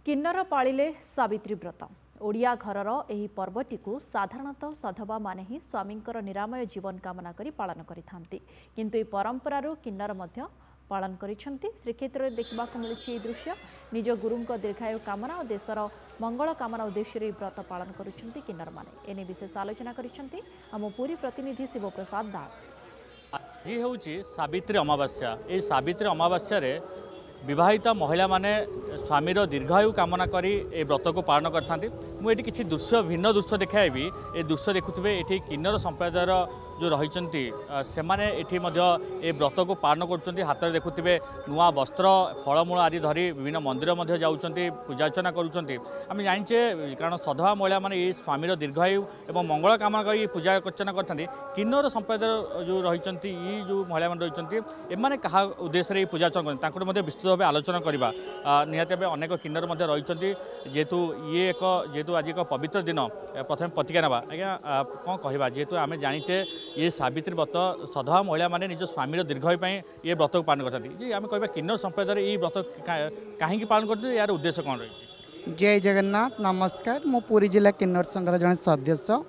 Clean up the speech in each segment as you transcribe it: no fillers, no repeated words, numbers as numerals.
किन्नर पाळिले सावित्री व्रत ओडिया घरर एही पर्वटी को साधारणतः सधवा माने ही स्वामींकर निरामय जीवन कामना करी पालन करिथांती किंतु ए परंपरारु किन्नर मध्य पालन करिसेंती। श्रीक्षेत्र में देखा मिली दृश्य निज गुरुंक दीर्घायु कामना और देशर मंगल कामना उद्देश्य व्रत पालन करुछंती किन्नर माने। एने विशेष आलोचना करिसेंती आम पुरी प्रतिनिधि शिवप्रसाद दास। आज हूँ सावित्री अमावास्या। ये सावित्री अमावास्या विवाहिता महिला माने स्वामीर दीर्घायु कामना करी ए व्रत को पालन करथांती। मुझे किसी दृश्य भिन्न दृश्य देखाइबी। ए दृश्य देखुवे ये किन्नर संप्रदायर जो रही से माने एठी मध्य ए व्रत को पालन कर हाथ में देखुवे नुआ वस्त्र फलमूल आदि धरी विभिन्न मंदिर मध्य जाउचंती पूजा अर्चना करुचंती। आम जानिचे कारण सधवा महिला माने ये स्वामीर दीर्घायु एवं मंगल कामना करी पूजा अर्चना करथांती। किन्नर संप्रदायर जो रही ये जो महिला मान रही एमाने कहा उद्देश्य पूजा अर्चना करते तांको मध्य विस्तृत भाव आलोचना करवा निहाती भाव अनेक किन्नर मध्य रही जेहेतु ये एक जेहेतु आज एक पवित्र दिन प्रथम प्रतिज्ञा नवा आज्ञा कौन कहवा जेहेतु आम जानिचे ये सावित्री व्रत सधवा महिला माने निज स्वामीर दीर्घायु ये व्रत को पालन करते जी आम कह किन्नर संप्रदाय ये व्रत कहीं पालन करते यार उद्देश्य कौन रही। जय जगन्नाथ नमस्कार। मो पुरी जिला किन्नर संघर जन सदस्य।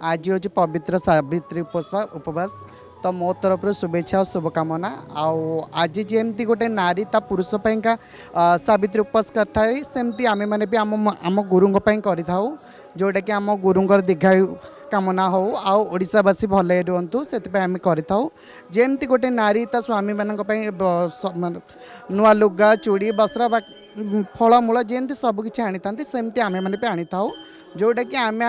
आज हूँ पवित्र सावित्री उपवास तो मो तरफ शुभेच्छा और शुभकामना। आज जमती गोटे नारी ता पुरुष का सावित्री उपवास करए सेमती आम मैंने भी आम गुरुंग करिथाउ जोटा कि आम गुरुंगर दीर्घायु कामना हो आशावासी भल रुहतु से आम करिथाउ। जमती गोटे नारी ता स्वामी मान नुआ लुगा चूड़ी वस्त्र फलमूल जमती सबकि आनी था सेमती आम मैंने भी आनी था जोटा कि आम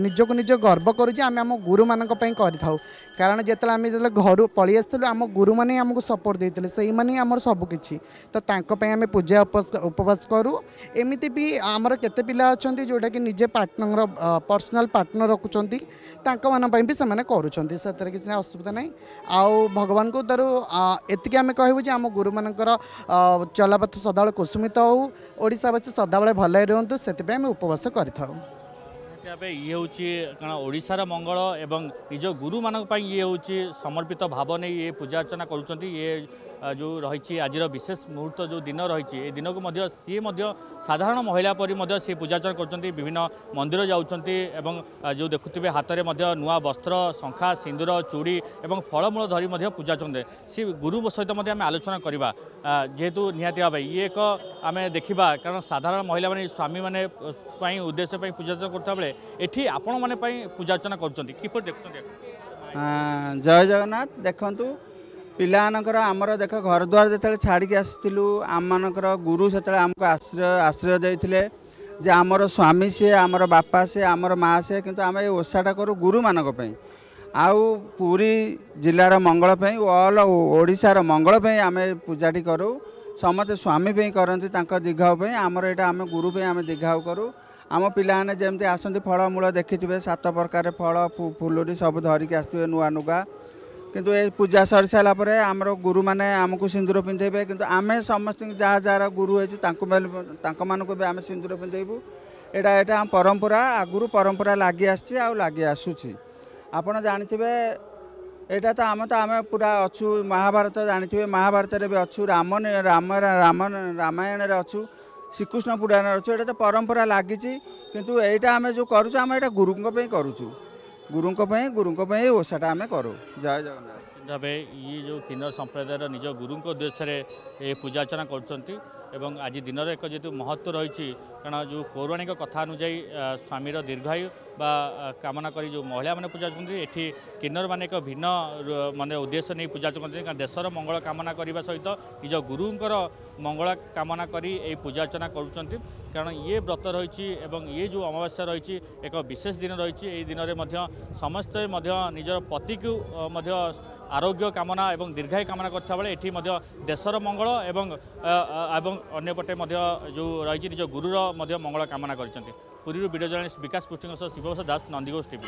निजक निज गर्व करुचे आम गुरु मान करिथाउ। कारण जिते आम जो घर पलि आसलु आम गुरु मैंने आमको सपोर्ट देते से आमर सबकि तो आम पूजा उपवास करूँ। एमती भी आमर केते पिला अच्छा जोटा कि निजे पार्टनर पर्सनल पार्टनर रखुंट भी से करुँच से किसी असुविधा ना। आउ भगवान को तरु एतिक आम कहूँ जे आम गुरु मानकर चलापथ सदा कुसुमित हो ओडिशावासी सदा भल रुहतु से उपवास करिथाउ। ये हूँ कारण ओडिशार मंगल एवं निज गुरु मान ये हूँ समर्पित भाव नहीं ये पूजा अर्चना करुँच। ये जो रही आज विशेष मुहूर्त जो दिन रही दिन को सी साधारण महिला परी सी पूजा अर्चना कर विभिन्न मंदिर जाउछंती एवं जो देखुवे हाथ में नुआ वस्त्र शंखा सिंदूर चूड़ी एवं फलमूल धरी पूजा अर्चना सी गुरु सहित आम आलोचना करवा जेहेतु निहाती भाव ये एक आम देखा कारण साधारण महिला माने स्वामी माने उद्देश्य पूजा अर्चना करता बेले एठी आपण माने पूजा अर्चना कर देखुं। जय जगन्नाथ। देखु पिलानकर आमर देख घर द्वार जो छाड़ी आसलु आम मानकर गुरु से आमको आश्रय देते जे आमर स्वामी से आमर बापा से आमर माँ से किंतु आम ये ओषाटा करूँ गुरु मानक आउ पूरी जिलार मंगल ऑल ओडिशार मंगल आम पूजाटी करूँ समस्त स्वामी करती दीर्घाऊ आमर यहाँ आम गुरु आम दीर्घाऊ करूँ। आम पिलाने जमती आसती फलमूल देखिथे 7 प्रकार फल फुलुरी सब धरिकी आसवे नुआ नुगा किंतु ये पूजा सरी सारापर आमर गुरु मैंने आमको सिंदूर पिंधेबे किंतु आम समस्त जहाँ जार गुरु होती भी आम सिंदूर पिंधेबू। यहाँ परंपरा आगुरी परंपरा लगी लगी आसूची आपड़ जानते यहाँ तो आम पूरा अच्छु महाभारत जानते महाभारत भी अच्छु रामायण अच्छु श्रीकृष्ण पुराण अच्छे यहाँ तो परंपरा लगी किंतु यहाँ आम जो करुँ आम यहाँ गुरुंक ओषाटा आम करूँ। जय जगन्नाथ। भाव ये जो किन्नर संप्रदायर निज गुरु उद्देश्य ये पूजा अर्चना कर आज दिन एक जेतु महत्व रही कारण जो पौराणिक कथा अनुजाई स्वामीर दीर्घायु बा कामना करी जो महिला माने पूजा करते एठी किन्नर माने एक भिन्न माने उद्देश्य नहीं पूजा करते कारण देशर मंगल कामना करने सहित निज गुरुंकर मंगल कामना करी ये पूजा अर्चना करुँच। कारण ये व्रत रही ये जो अमावास्या रही एक विशेष दिन रही दिन में समस्ते निजर पति को आरोग्य कामना एवं दीर्घायु कामना करता बेले एठी देशर मंगल एवं अन्यपटे जो रही निज गुरुर मंगल कामना कर। पुरी वीडियो जर्नलिस्ट विकास पुष्टि शिवप्रसाद दास नंदीघोष टीवी।